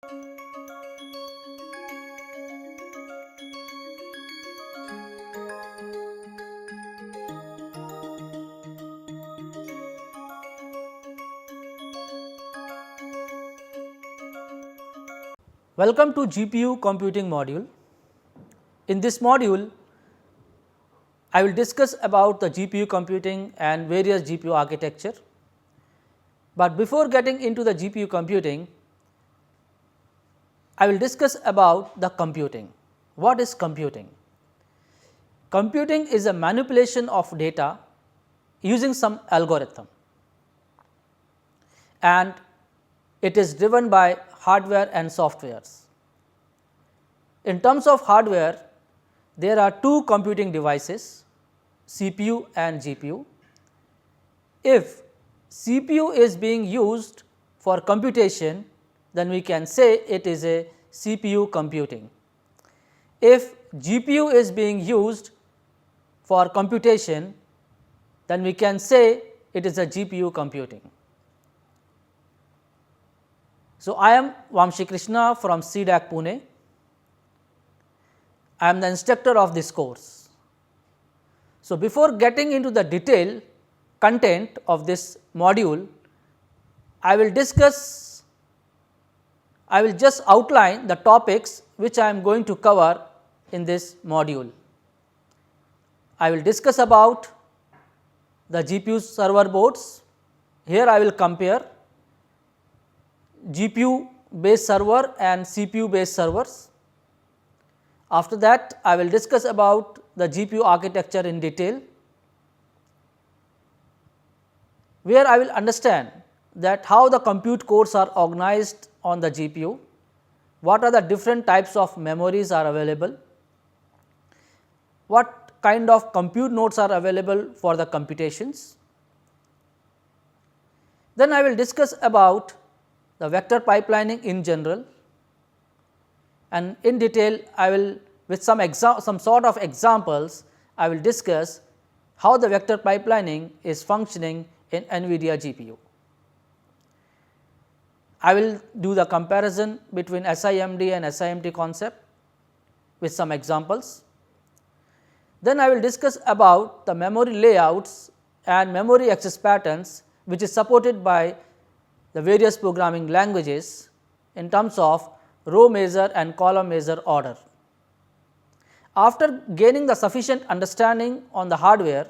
Welcome to GPU computing module. In this module, I will discuss about the GPU computing and various GPU architecture. But before getting into the GPU computing, I will discuss about the computing. What is computing? Computing is a manipulation of data using some algorithm, and it is driven by hardware and softwares. In terms of hardware, there are two computing devices, CPU and GPU. If CPU is being used for computation, then we can say it is a CPU computing. If GPU is being used for computation, then we can say it is a GPU computing. So, I am Vamshi Krishna from CDAC Pune. I am the instructor of this course. So, before getting into the detailed content of this module, I will just outline the topics which I am going to cover in this module. I will discuss about the GPU server boards. Here I will compare GPU based server and CPU based servers. After that, I will discuss about the GPU architecture in detail, where I will understand that how the compute cores are organized on the GPU, what are the different types of memories are available, what kind of compute nodes are available for the computations. Then I will discuss about the vector pipelining in general, and in detail I will, with some sort of examples, I will discuss how the vector pipelining is functioning in NVIDIA GPU. I will do the comparison between SIMD and SIMT concept with some examples. Then I will discuss about the memory layouts and memory access patterns which is supported by the various programming languages in terms of row measure and column measure order. After gaining the sufficient understanding on the hardware,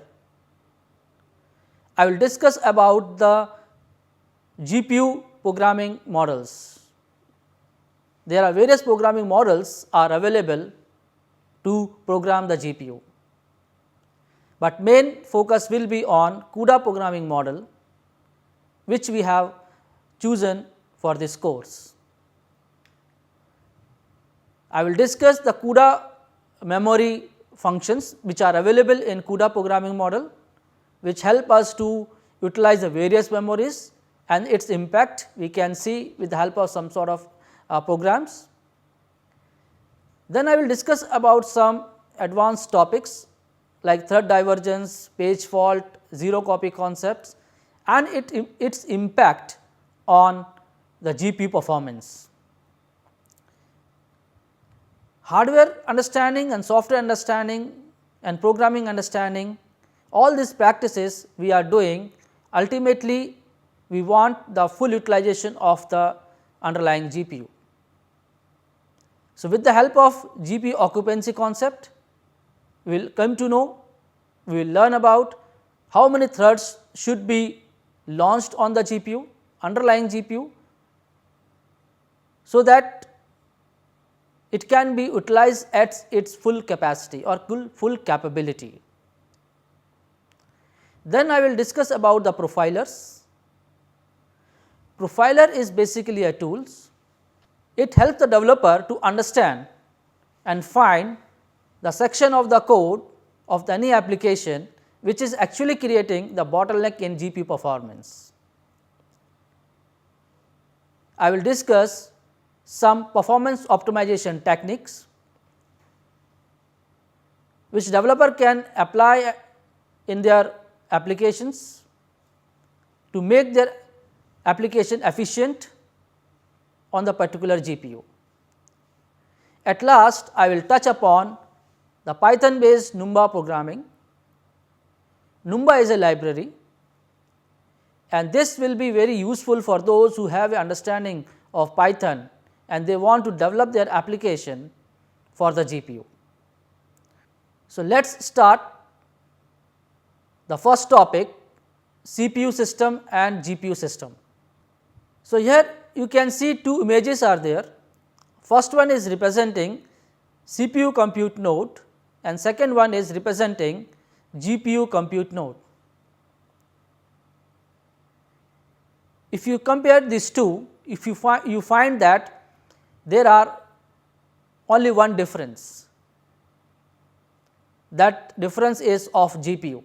I will discuss about the GPU programming models. There are various programming models are available to program the GPU, but main focus will be on CUDA programming model, which we have chosen for this course. I will discuss the CUDA memory functions which are available in CUDA programming model, which help us to utilize the various memories and its impact we can see with the help of some sort of programs. Then I will discuss about some advanced topics like thread divergence, page fault, zero copy concepts, and its impact on the GPU performance. Hardware understanding and software understanding and programming understanding, all these practices we are doing, ultimately we want the full utilization of the underlying GPU. So, with the help of GPU occupancy concept, we will come to know, we will learn about how many threads should be launched on the GPU, underlying GPU, so that it can be utilized at its full capacity or full capability. Then I will discuss about the profilers. Profiler is basically a tool. It helps the developer to understand and find the section of the code of any application which is actually creating the bottleneck in GPU performance. I will discuss some performance optimization techniques which developer can apply in their applications to make their application efficient on the particular GPU. At last, I will touch upon the Python based Numba programming. Numba is a library, and this will be very useful for those who have an understanding of Python and they want to develop their application for the GPU. So, let us start the first topic, CPU system and GPU system. So, here you can see two images are there. First one is representing CPU compute node and second one is representing GPU compute node. If you compare these two, if you find that there are only one difference, that difference is of GPU.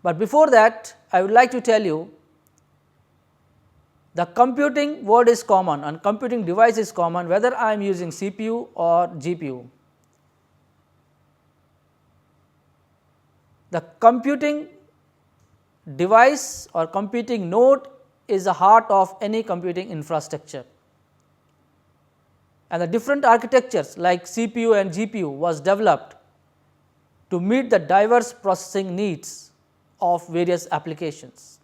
But before that, I would like to tell you the computing word is common and computing device is common whether I am using CPU or GPU. The computing device or computing node is the heart of any computing infrastructure, and the different architectures like CPU and GPU was developed to meet the diverse processing needs of various applications.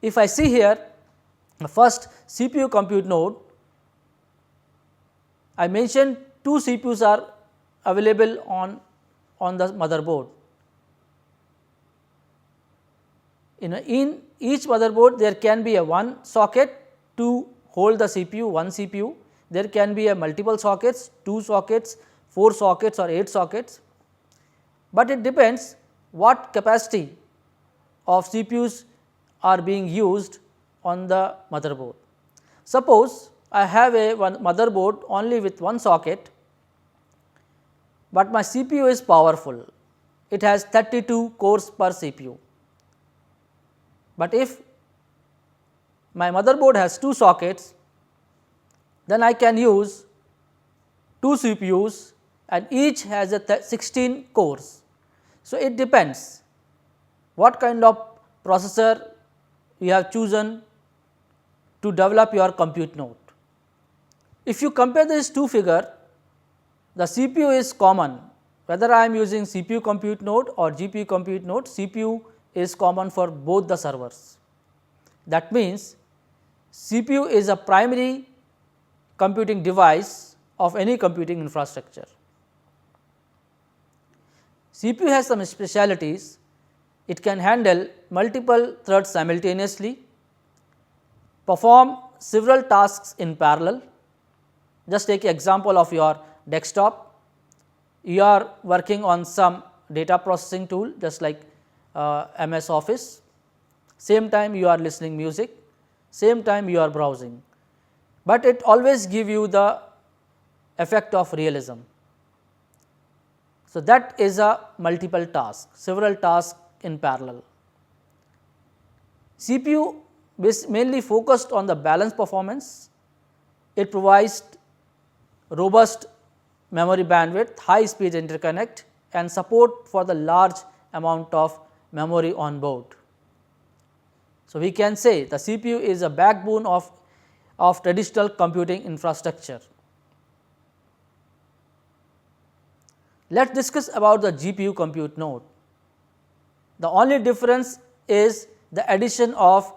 If I see here the first CPU compute node, I mentioned two CPUs are available on the motherboard. In each motherboard there can be a one socket to hold the CPU, one CPU, there can be a multiple sockets, 2 sockets, 4 sockets or 8 sockets, but it depends what capacity of CPUs are being used on the motherboard. Suppose I have a one motherboard only with one socket, but my CPU is powerful, it has 32 cores per CPU. But if my motherboard has 2 sockets, then I can use 2 CPUs and each has a 16 cores. So, it depends what kind of processor you have chosen to develop your compute node. If you compare these two figures, the CPU is common whether I am using CPU compute node or GPU compute node, CPU is common for both the servers. That means, CPU is a primary computing device of any computing infrastructure. CPU has some specialities, it can handle multiple threads simultaneously, perform several tasks in parallel. Just take an example of your desktop, you are working on some data processing tool just like MS Office, same time you are listening music, same time you are browsing, but it always give you the effect of realism. So, that is a multiple task, several tasks in parallel. CPU is mainly focused on the balanced performance, it provides robust memory bandwidth, high speed interconnect and support for the large amount of memory on board. So, we can say the CPU is a backbone of traditional computing infrastructure. Let us discuss about the GPU compute node. The only difference is the addition of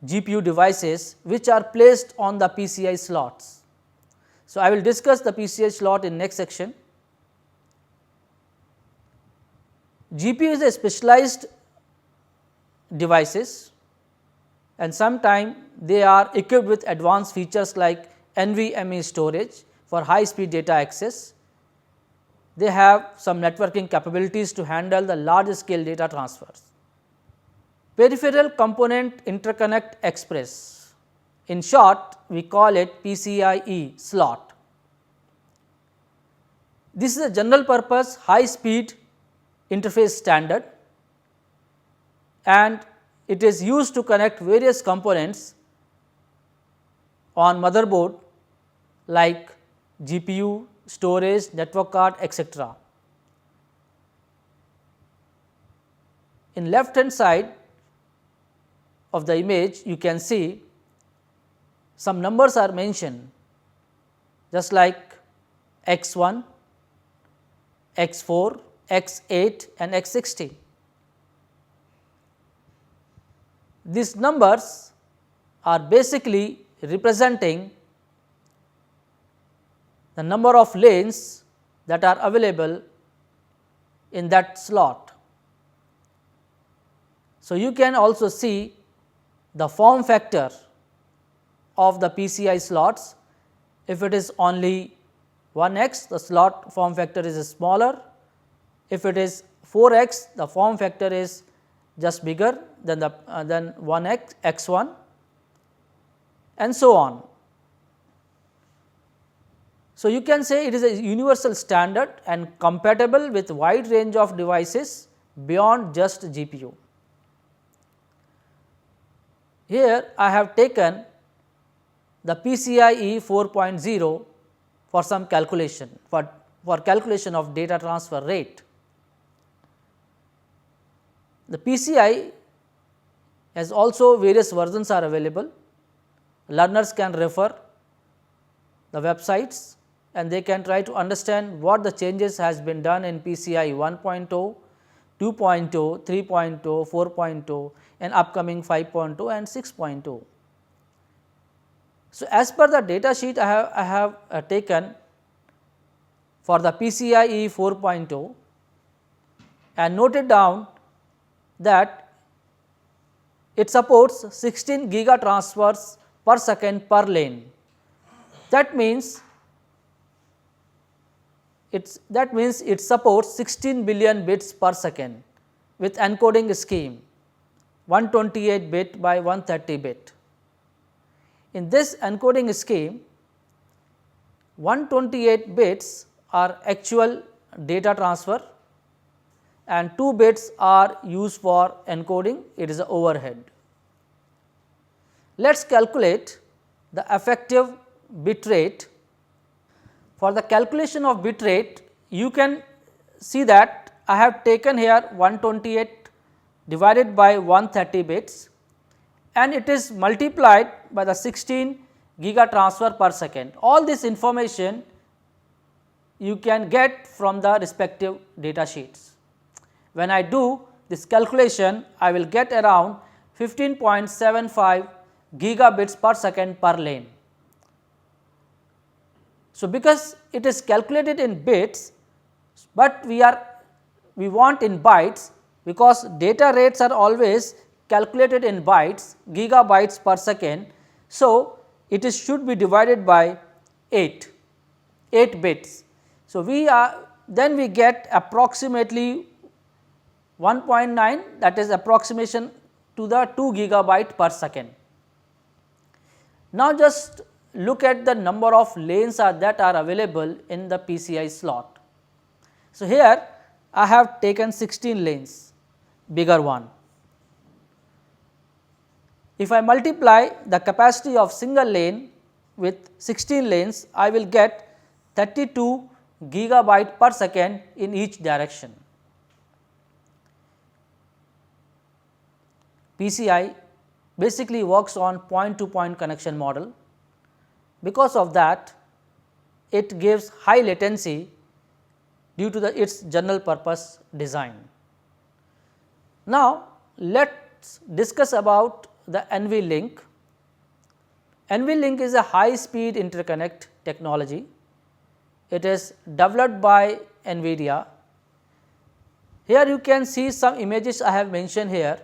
GPU devices which are placed on the PCI slots. So, I will discuss the PCI slot in next section. GPU is a specialized devices and sometimes they are equipped with advanced features like NVMe storage for high speed data access. They have some networking capabilities to handle the large scale data transfers. Peripheral Component Interconnect Express, in short we call it PCIe slot. This is a general purpose high speed interface standard and it is used to connect various components on motherboard like GPU, storage, network card, etc. In left hand side of the image you can see some numbers are mentioned just like x1, x4, x8 and x60. These numbers are basically representing the number of lanes that are available in that slot. So, you can also see the form factor of the PCI slots. If it is only 1x, the slot form factor is smaller. If it is 4x, the form factor is just bigger than the than 1x x1 and so on. So, you can say it is a universal standard and compatible with wide range of devices beyond just GPU. Here I have taken the PCIe 4.0 for some calculation, for calculation of data transfer rate. The PCI has also various versions are available. Learners can refer the websites and they can try to understand what the changes has been done in PCI 1.0, 2.0, 3.0, 4.0 and upcoming 5.0 and 6.0. So, as per the data sheet I have taken for the PCIe 4.0 and noted down that it supports 16 giga transfers per second per lane. That means it supports 16 billion bits per second with encoding scheme 128 bit by 130 bit. In this encoding scheme, 128 bits are actual data transfer and 2 bits are used for encoding, it is a overhead. Let us calculate the effective bit rate. For the calculation of bit rate, you can see that I have taken here 128 divided by 130 bits and it is multiplied by the 16 giga transfer per second. All this information you can get from the respective data sheets. When I do this calculation, I will get around 15.75 gigabits per second per lane. So, because it is calculated in bits, but we want in bytes, because data rates are always calculated in bytes, gigabytes per second. So, it should be divided by 8 bits. So, then we get approximately 1.9, that is approximation to the 2 gigabyte per second. Now, just look at the number of lanes that are available in the PCI slot. So, here I have taken 16 lanes, bigger one. If I multiply the capacity of single lane with 16 lanes, I will get 32 gigabyte per second in each direction. PCI basically works on point to point connection model. Because of that, it gives high latency due to its general purpose design. Now, let us discuss about the NVLink. NVLink is a high speed interconnect technology. It is developed by NVIDIA. Here you can see some images I have mentioned here.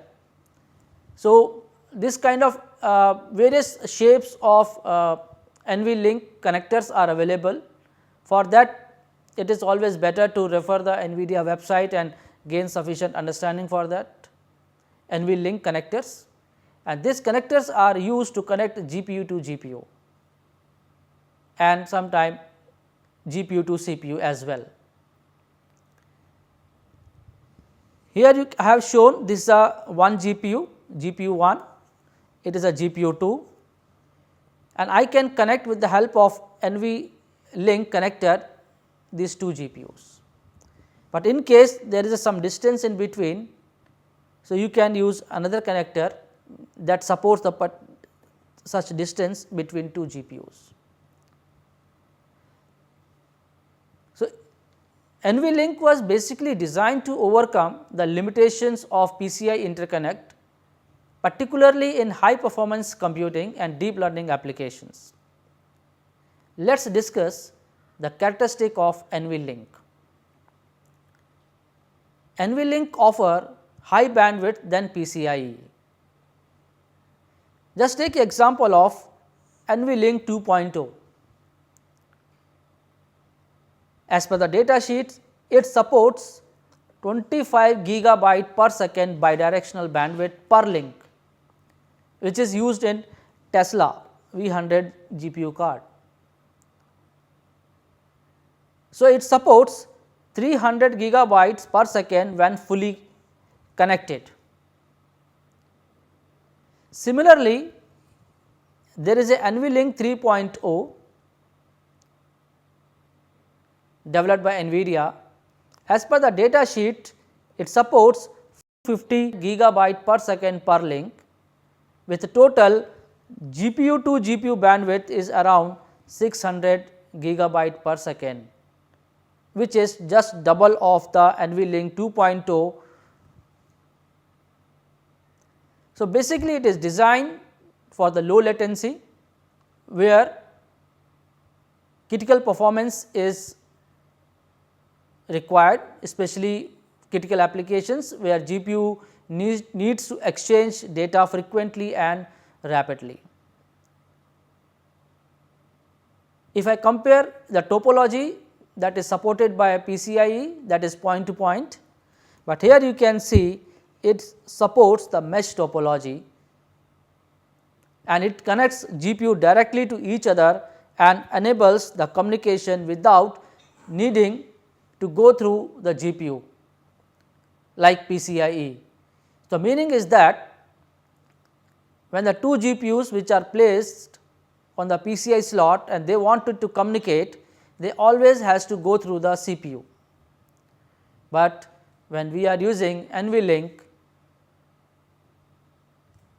So, this kind of various shapes of NVLink connectors are available. For that, it is always better to refer the NVIDIA website and gain sufficient understanding for that NVLink connectors, and these connectors are used to connect GPU to GPU and sometime GPU to CPU as well. Here you have shown this is a one GPU, GPU 1, it is a GPU 2, and I can connect with the help of NVLink connector these two GPUs. But in case there is some distance in between, so you can use another connector that supports such distance between two GPUs. So, NVLink was basically designed to overcome the limitations of PCI interconnect, particularly in high performance computing and deep learning applications. Let us discuss the characteristic of NVLink. NVLink offer high bandwidth than PCIe. Just take example of NVLink 2.0. As per the data sheet, it supports 25 gigabyte per second bidirectional bandwidth per link, which is used in Tesla V100 GPU card. So, it supports 300 gigabytes per second when fully connected. Similarly, there is a NVLink 3.0 developed by NVIDIA. As per the data sheet, it supports 50 gigabyte per second per link, with the total GPU to GPU bandwidth is around 600 gigabyte per second, which is just double of the NVLink 2.0. So, basically it is designed for the low latency, where critical performance is required, especially critical applications where GPU needs to exchange data frequently and rapidly. If I compare the topology that is supported by a PCIe, that is point to point, but here you can see it supports the mesh topology, and it connects GPU directly to each other and enables the communication without needing to go through the GPU like PCIe. The meaning is that when the two GPUs which are placed on the PCI slot and they wanted to communicate, they always has to go through the CPU. But when we are using NVLink,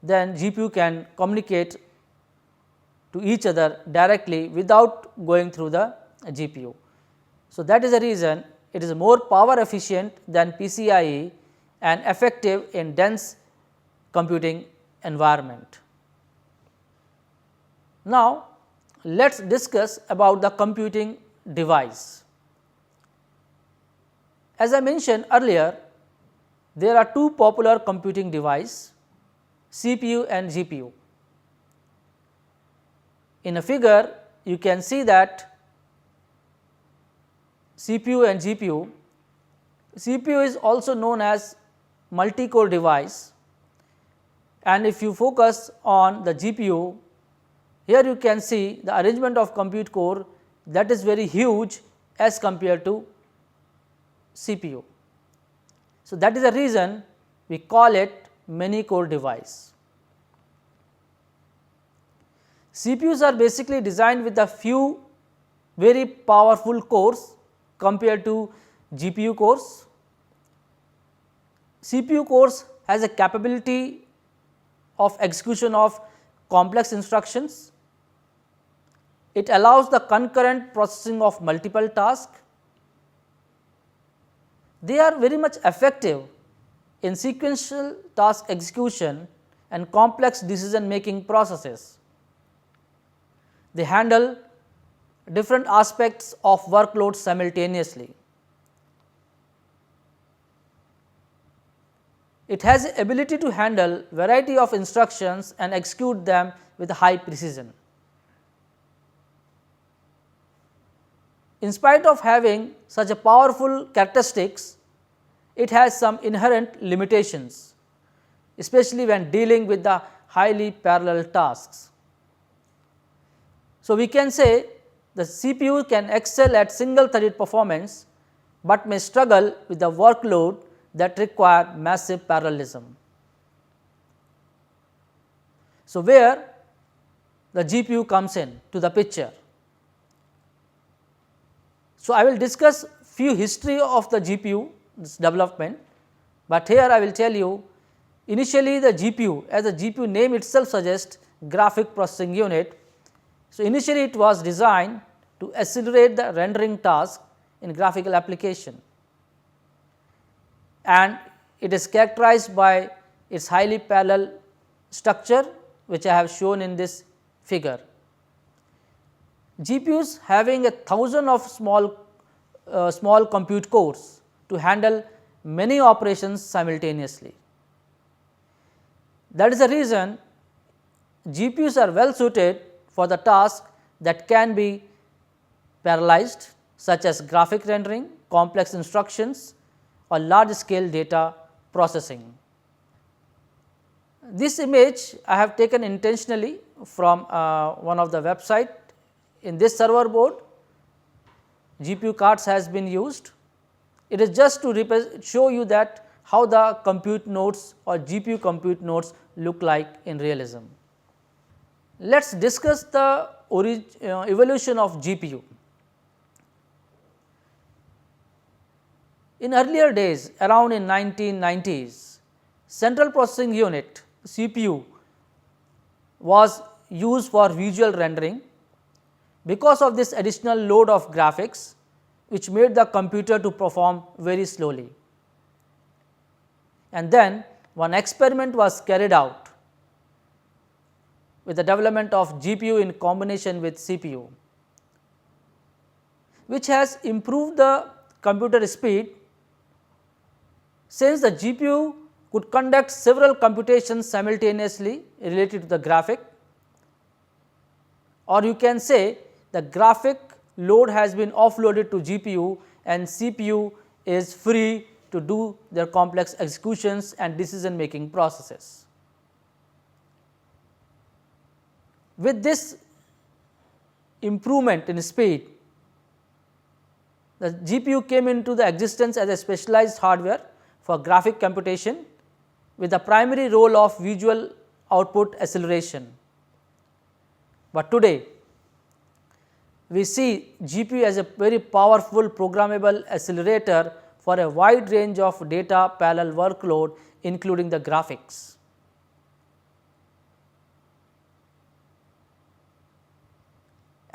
then GPU can communicate to each other directly without going through the GPU. So, that is the reason it is more power efficient than PCIe and effective in dense computing environment. Now, let us discuss about the computing device. As I mentioned earlier, there are two popular computing devices, CPU and GPU. In a figure, you can see that CPU and GPU. CPU is also known as multi-core device, and if you focus on the GPU, here you can see the arrangement of compute core that is very huge as compared to CPU. So, that is the reason we call it many core device. CPUs are basically designed with a few very powerful cores compared to GPU cores. CPU cores has a capability of execution of complex instructions. It allows the concurrent processing of multiple tasks. They are very much effective in sequential task execution and complex decision making processes. They handle different aspects of workloads simultaneously. It has the ability to handle variety of instructions and execute them with high precision. In spite of having such a powerful characteristics, it has some inherent limitations, especially when dealing with the highly parallel tasks. So, we can say the CPU can excel at single threaded performance, but may struggle with the workload that require massive parallelism. So, where the GPU comes in to the picture. So, I will discuss few history of the GPU development, but here I will tell you initially the GPU, as the GPU name itself suggests, graphic processing unit. So, initially it was designed to accelerate the rendering task in graphical application, and it is characterized by its highly parallel structure, which I have shown in this figure. GPUs having 1,000 of small compute cores to handle many operations simultaneously. That is the reason GPUs are well suited for the task that can be parallelized, such as graphic rendering, complex instructions, or large scale data processing. This image I have taken intentionally from one of the website. In this server board, GPU cards has been used. It is just to show you that how the compute nodes or GPU compute nodes look like in realism. Let us discuss the evolution of GPU. In earlier days, around in 1990s, central processing unit CPU was used for visual rendering. Because of this additional load of graphics, which made the computer to perform very slowly. And then one experiment was carried out with the development of GPU in combination with CPU, which has improved the computer speed, since the GPU could conduct several computations simultaneously related to the graphic, or you can say the graphic load has been offloaded to GPU and CPU is free to do their complex executions and decision making processes. With this improvement in speed, the GPU came into the existence as a specialized hardware for graphic computation with the primary role of visual output acceleration. But today, we see GPU as a very powerful programmable accelerator for a wide range of data parallel workload, including the graphics.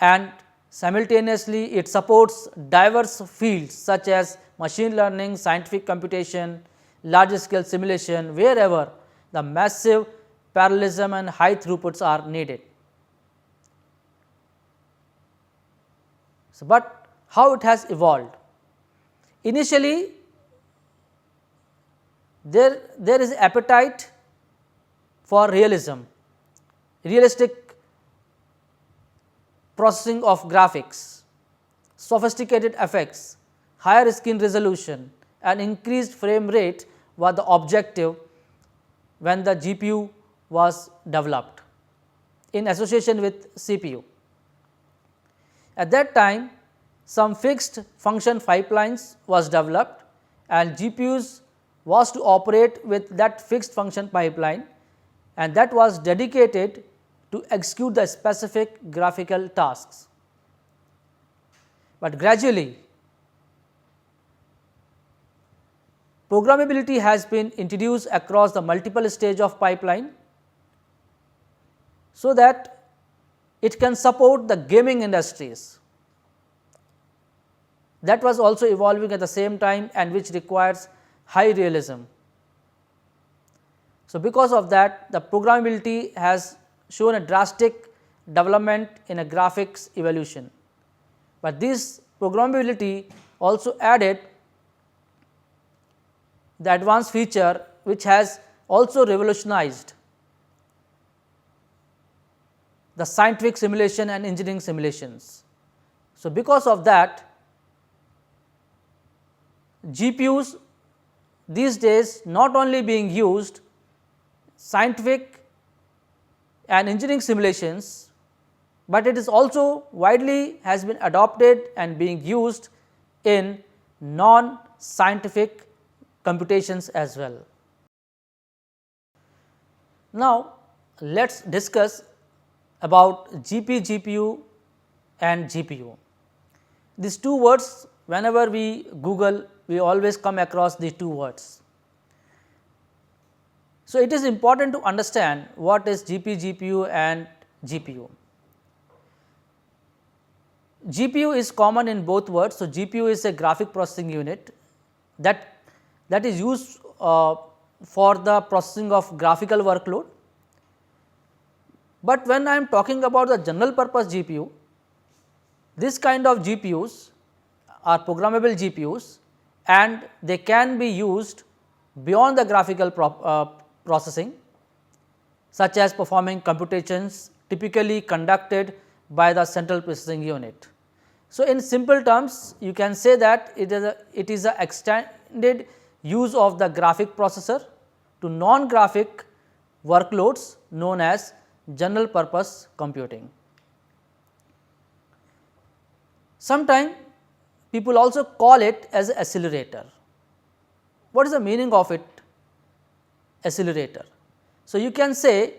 And simultaneously, it supports diverse fields such as machine learning, scientific computation, large scale simulation, wherever the massive parallelism and high throughputs are needed. So, but how it has evolved? Initially, there is appetite for realism, realistic processing of graphics, sophisticated effects, higher screen resolution and increased frame rate were the objective when the GPU was developed in association with CPU. At that time, some fixed function pipelines was developed and GPUs was to operate with that fixed function pipeline, and that was dedicated to execute the specific graphical tasks. But gradually, programmability has been introduced across the multiple stage of pipeline, so that it can support the gaming industries. That was also evolving at the same time and which requires high realism. So, because of that, the programmability has shown a drastic development in a graphics evolution, but this programmability also added the advanced feature which has also revolutionized the scientific simulation and engineering simulations. So, because of that, GPUs these days not only being used scientific and engineering simulations, but it is also widely has been adopted and being used in non-scientific computations as well. Now, let us discuss about GPU and GPU. These two words, whenever we Google, we always come across these two words. So, it is important to understand what is GPU and GPU. GPU is common in both words. So, GPU is a graphic processing unit that is used for the processing of graphical workload. But when I am talking about the general purpose GPU, this kind of GPUs are programmable GPUs and they can be used beyond the graphical processing, such as performing computations typically conducted by the central processing unit. So, in simple terms you can say that it is a extended use of the graphic processor to non-graphic workloads known as general purpose computing. Sometimes people also call it as accelerator. What is the meaning of it, accelerator? So, you can say,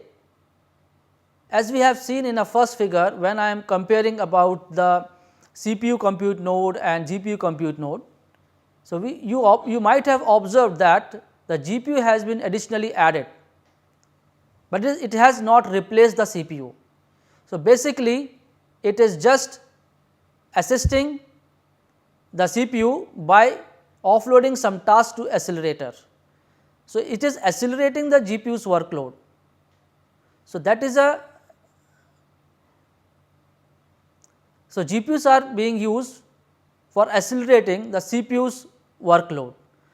as we have seen in a first figure, when I am comparing about the CPU compute node and GPU compute node. So, you might have observed that the GPU has been additionally added, but it has not replaced the CPU. So, basically it is just assisting the CPU by offloading some tasks to accelerator. So, it is accelerating the GPU's workload. So, that is a so GPUs are being used for accelerating the CPU's workload.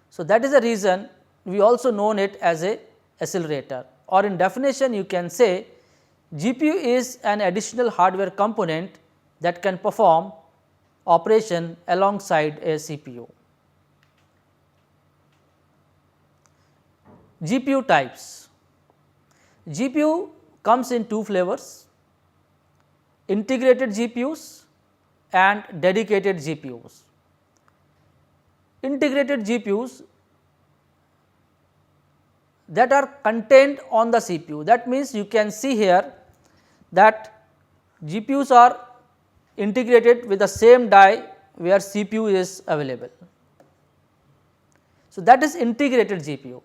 So, that is the reason we also known it as a accelerator, or in definition you can say GPU is an additional hardware component that can perform operation alongside a CPU. GPU types. GPU comes in two flavors: integrated GPUs and dedicated GPUs. Integrated GPUs that are contained on the CPU. That means, you can see here that GPUs are integrated with the same die where CPU is available. So, that is integrated GPU,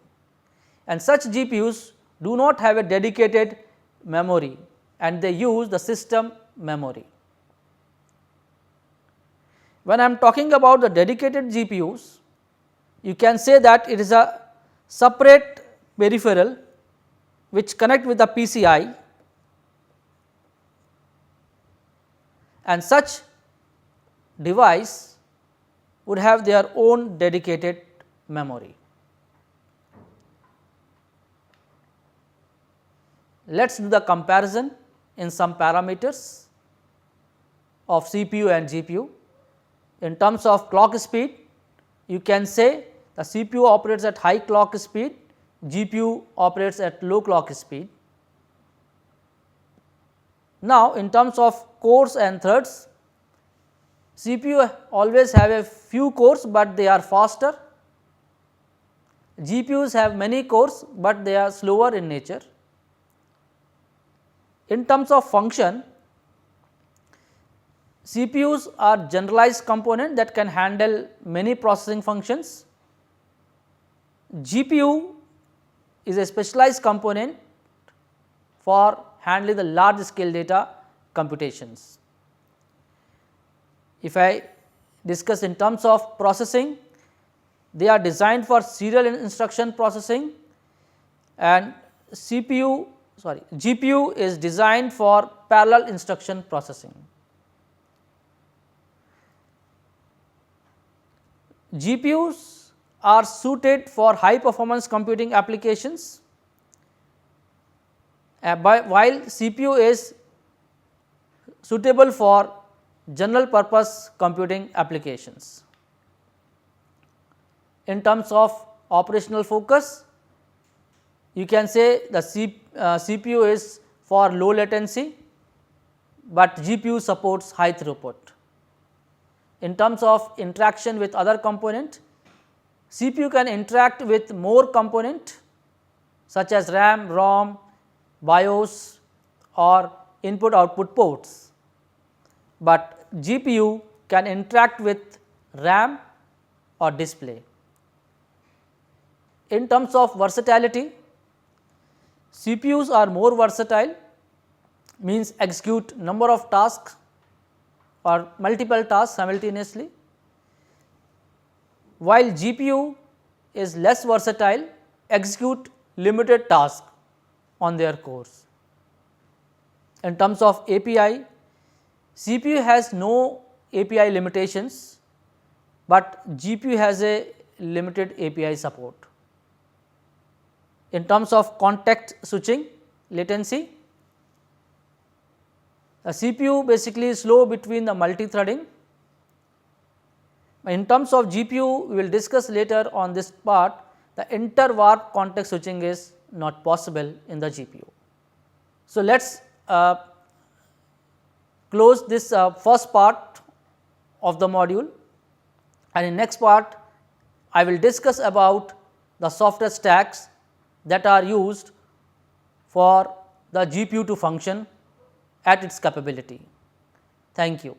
and such GPUs do not have a dedicated memory and they use the system memory. When I am talking about the dedicated GPUs, you can say that it is a separate peripheral which connect with the PCI, and such device would have their own dedicated memory. Let us do the comparison in some parameters of CPU and GPU. In terms of clock speed, you can say the CPU operates at high clock speed, GPU operates at low clock speed. Now, in terms of cores and threads, CPU always have a few cores, but they are faster. GPUs have many cores, but they are slower in nature. In terms of function, CPUs are generalized component that can handle many processing functions. GPU is a specialized component for handling the large scale data computations. If I discuss in terms of processing, they are designed for serial instruction processing, and GPU is designed for parallel instruction processing. GPUs are suited for high performance computing applications, while CPU is suitable for general purpose computing applications. In terms of operational focus, you can say the CPU is for low latency, but GPU supports high throughput. In terms of interaction with other component, CPU can interact with more component such as RAM, ROM, BIOS or input output ports, but GPU can interact with RAM or display. In terms of versatility, CPUs are more versatile, means execute number of tasks or multiple tasks simultaneously, while GPU is less versatile, execute limited tasks on their cores. In terms of API, CPU has no API limitations, but GPU has a limited API support. In terms of context switching latency, a CPU basically is slow between the multi-threading. In terms of GPU, we will discuss later on this part, the inter-warp context switching is not possible in the GPU. So, let us close this first part of the module, and in next part I will discuss about the software stacks that are used for the GPU to function at its capability. Thank you.